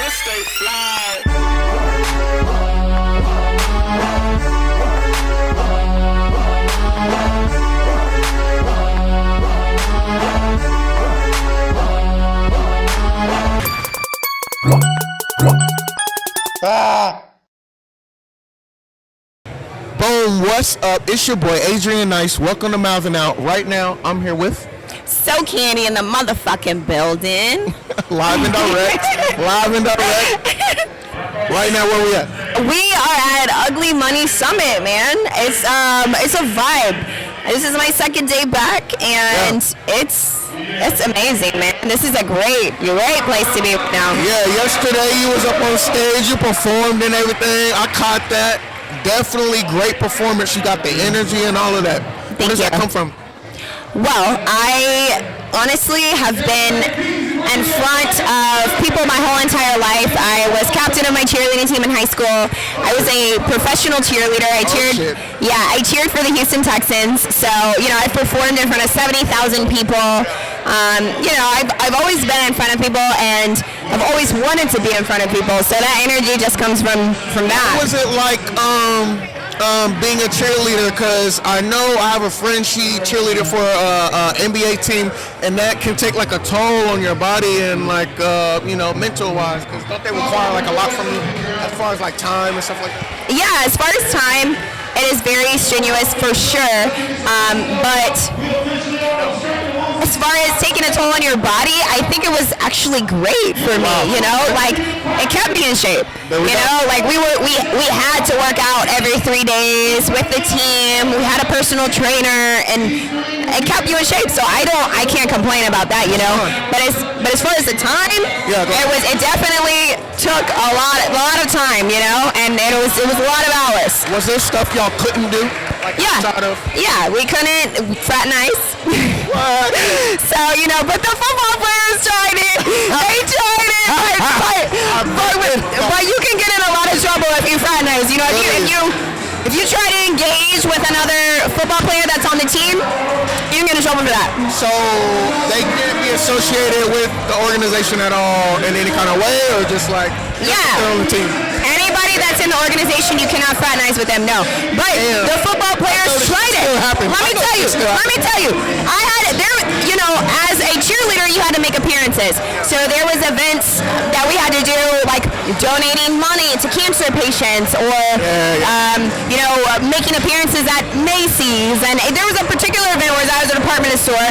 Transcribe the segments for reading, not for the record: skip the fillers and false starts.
stay fly. Boom, what's up? It's your boy Adrian Nice. Welcome to Mouthin Out. Right now, I'm here with SoCandy in the motherfucking building. Live and direct. Live and direct. Right now, where we at? We are at Ugly Money Summit, man. It's a vibe. This is my second day back, and it's amazing, man. This is a great place to be now. Yeah, yesterday you was up on stage, you performed and everything. I caught that. Definitely great performance. You got the energy and all of that. Where does that come from? Well, I honestly have been in front of people my whole entire life. I was captain of my cheerleading team in high school. I was a professional cheerleader. I cheered for the Houston Texans. So, I've performed in front of 70,000 people. I've always been in front of people, and I've always wanted to be in front of people. So that energy just comes from that. What was it like being a cheerleader? Because I know I have a friend, she cheerleader for a NBA team, and that can take like a toll on your body and like mental wise. Because don't they require like a lot from you as far as like time and stuff like that? Yeah, as far as time, it is very strenuous for sure. But as far as taking a toll on your body, I think it was actually great for me. Like it kept me in shape. We had to work out every 3 days with the team. We had a personal trainer, and it kept you in shape. So I can't complain about that. But as far as the time, it definitely took a lot of time. And it was a lot of hours. Was there stuff y'all couldn't do? Yeah, we couldn't fraternize. What? So, but the football players tried it. They tried it. But you can get in a lot of trouble if you fraternize. If you try to engage with another football player that's on the team, you can get in trouble for that. So they can't be associated with the organization at all in any kind of way, or just like they're on the team? Anybody that's in the organization, you cannot fraternize with them, no. But the football players tried it. Let me tell you. I had as a cheerleader, you had to make appearances. So there was events that we had to do, like donating money to cancer patients, or making appearances at Macy's. And there was a particular event where I was at a department store.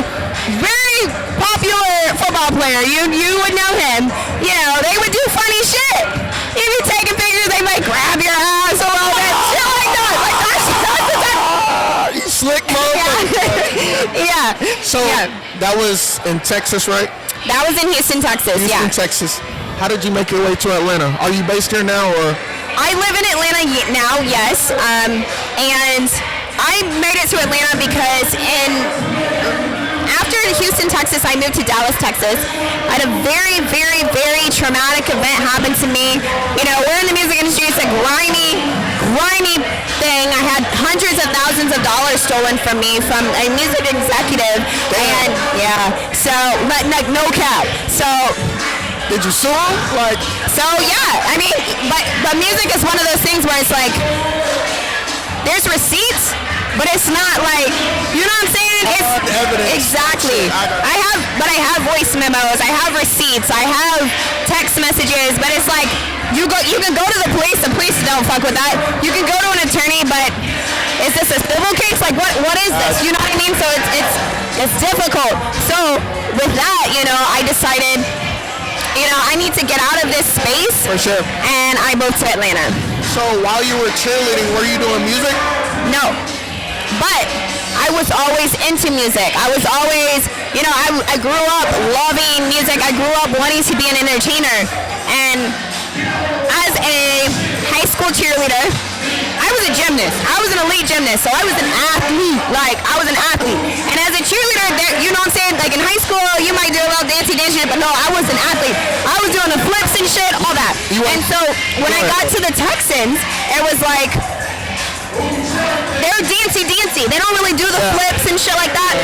Very popular football player. You would know him. They would do funny shit. If you're taking pictures, they might grab your ass or all that shit like that. Like that's you slick motherfucker. Yeah. So that was in Texas, right? That was in Houston, Texas. Houston, Texas. How did you make your way to Atlanta? Are you based here now, or? I live in Atlanta now, yes. And I made it to Atlanta because after Houston, Texas, I moved to Dallas, Texas. I had a very, very, very traumatic event happen to me. We're in the music industry. It's a grimy thing. I had hundreds of thousands of dollars stolen from me from a music executive. Damn. And but no cap. So. Did you sue him? But music is one of those things where it's like, there's receipts, but it's not like, you know what I'm saying? Hard evidence. Exactly. I have voice memos, I have receipts, I have text messages, but it's like, you can go to the police don't fuck with that. You can go to an attorney, but is this a civil case? Like, what is this? You know what I mean? So it's difficult. So with that, I decided, I need to get out of this space. For sure. And I moved to Atlanta. So while you were cheerleading, were you doing music? No. But I was always into music. I was always, I grew up loving music. I grew up wanting to be an entertainer. And as a high school cheerleader, I was a gymnast. I was an elite gymnast, so I was an athlete. I was an athlete. And as a cheerleader, you know what I'm saying? Like in high school, you might do a little dancey shit, but no, I was an athlete. I was doing the flips and shit, all that. And so when I got to the Texans, it was like, they're dancey. They don't really do the flips and shit like that.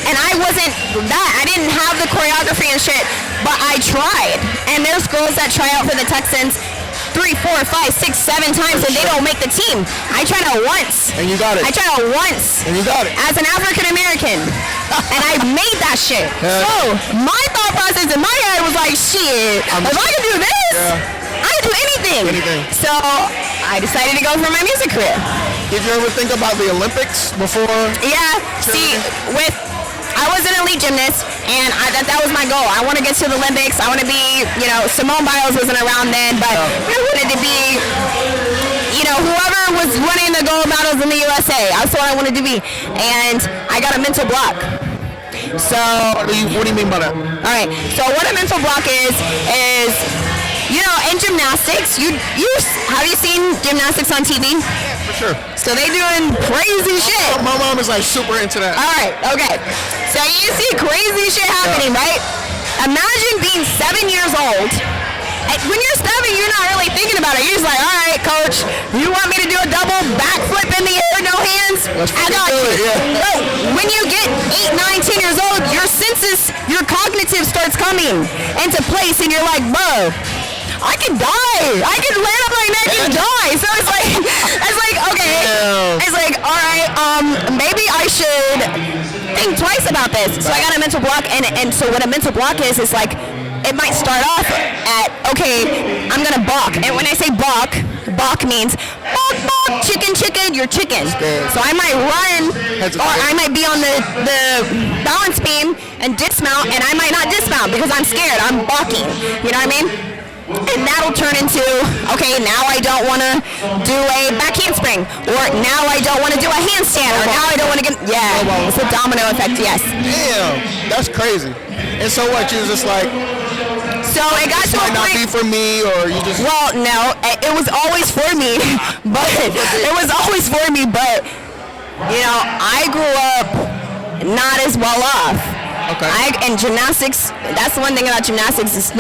And I wasn't that. I didn't have the choreography and shit, but I tried. And there's girls that try out for the Texans 3, 4, 5, 6, 7 times and they don't make the team. I tried out once. And you got it. I tried out once. And you got it. As an African American. And I made that shit. Yeah. So my thought process in my head was like, shit, if I can do this, I can do anything. So I decided to go for my music career. Did you ever think about the Olympics before? Yeah. See, I was an elite gymnast, and that was my goal. I want to get to the Olympics. I want to be, Simone Biles wasn't around then, but I wanted to be, whoever was winning the gold medals in the USA. That's what I wanted to be. And I got a mental block. So. What do you mean by that? All right. So what a mental block is in gymnastics, have you seen gymnastics on TV? Yeah, for sure. So they doing crazy shit. My mom is like super into that. All right, okay. So you see crazy shit happening, right? Imagine being 7 years old. And when you're 7, you're not really thinking about it. You're just like, all right, coach, you want me to do a double backflip in the air, no hands? I got you. No, when you get 8, 9, 10 years old, your senses, your cognitive starts coming into place, and you're like, bro, I can die. I can land on my neck and die. So it's like, okay. It's like, all right, maybe I should think twice about this. So I got a mental block, and so what a mental block is like, it might start off at, okay, I'm gonna balk. And when I say balk means balk, chicken, you're chicken. So I might run, or I might be on the balance beam and dismount, and I might not dismount because I'm scared. I'm balking. You know what I mean? And that'll turn into, okay, now I don't want to do a back handspring, or now I don't want to do a handstand, or now I don't want to get, it's a domino effect, yes. Damn, that's crazy. And so what, you was just like, so it got to a point. Might not be for me, or you just. Well, no, it was always for me, but I grew up not as well off. Okay. And gymnastics, that's the one thing about gymnastics, it's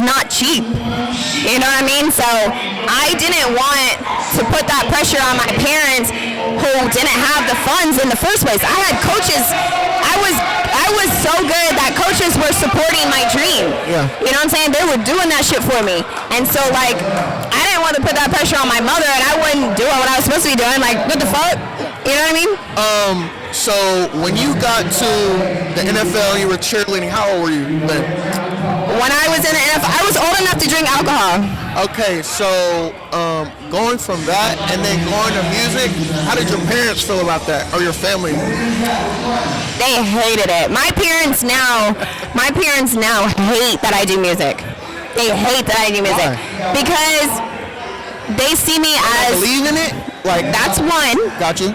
not cheap. You know what I mean? So I didn't want to put that pressure on my parents who didn't have the funds in the first place. I had coaches. I was so good that coaches were supporting my dream. Yeah. You know what I'm saying? They were doing that shit for me. And so I didn't want to put that pressure on my mother, and I wouldn't do what I was supposed to be doing. Like, what the fuck? You know what I mean? So when you got to the NFL and you were cheerleading, how old were you then? When I was in the NFL, I was old enough to drink alcohol. Okay, so going from that and then going to music, how did your parents feel about that, or your family? They hated it. My parents now hate that I do music. They hate that I do music. Why? Because they see me as. Believe in it? Like that's one. Got you.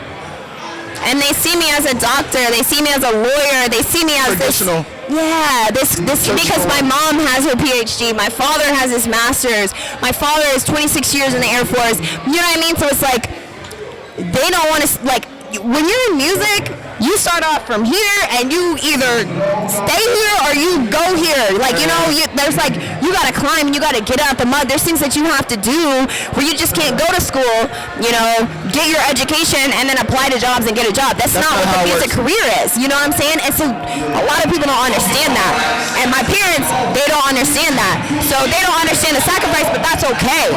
And they see me as a doctor. They see me as a lawyer. They see me as traditional. This because my mom has her PhD. My father has his master's. My father is 26 years in the Air Force. You know what I mean? So it's like they don't want to when you're in music, you start off from here and you either stay here or you go here. There's you gotta climb and you gotta get out the mud. There's things that you have to do where you just can't go to school, get your education and then apply to jobs and get a job. That's not what the music career is. You know what I'm saying? And so a lot of people don't understand that. And my parents, they don't understand that. So they don't understand the sacrifice, but that's okay.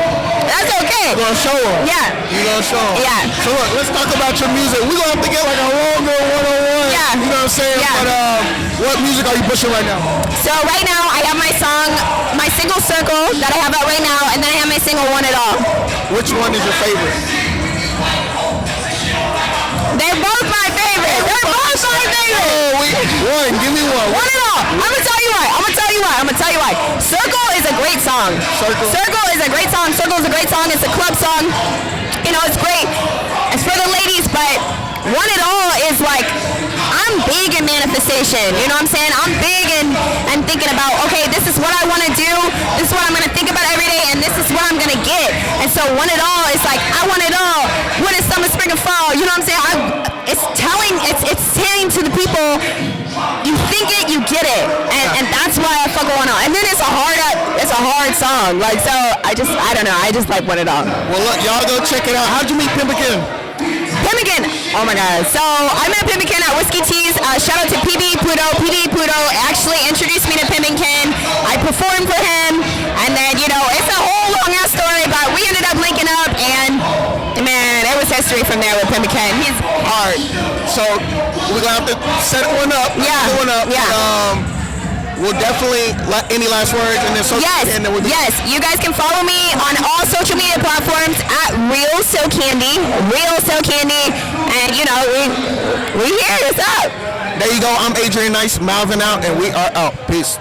That's okay. You're gonna show them. Yeah. You're gonna show them. Yeah. So look, let's talk about your music. We're gonna have to get like a longer one-on-one. Yeah. You know what I'm saying? Yeah. But what music are you pushing right now? So right now I have my single Circle that I have out right now, and then I have my single Want It All. Which one is your favorite? They're both my favorite. One, give me one. Want It All. I'm gonna tell you why. Circle is a great song. Circle is a great song. Circle is a great song. It's a club song. It's great. It's for the ladies, but Want It All is I'm big in manifestation. You know what I'm saying? I'm big and thinking about, okay, this is what I want to do. This is what I'm going to think about every day, and this is what I'm going to get. And so Want It All is I want it all. Winter, summer, spring, and fall. You know what I'm saying? It's saying to the people, you think it, you get it. And that's why I fuck with Want It All. And then it's a a hard song. Like, so I don't know. I just like want it all. Well, look, y'all go check it out. How'd you meet Pemmican? Pemmican. Oh my God. So I met Pemmican at Whiskey Teas. Shout out to PB Pluto. PB Pluto actually introduced me to Pemmican. I performed for him, and then it's a whole long ass story, but we ended up linking up, and man, it was history from there with Pemmican. He's hard. So we're gonna have to set one up. Yeah. We'll definitely any last words and then yes. You guys can follow me on all social media platforms at Real SoCandy, and we here. What's up? There you go. I'm Adrian Nice, Mouthin Out, and we are out. Peace.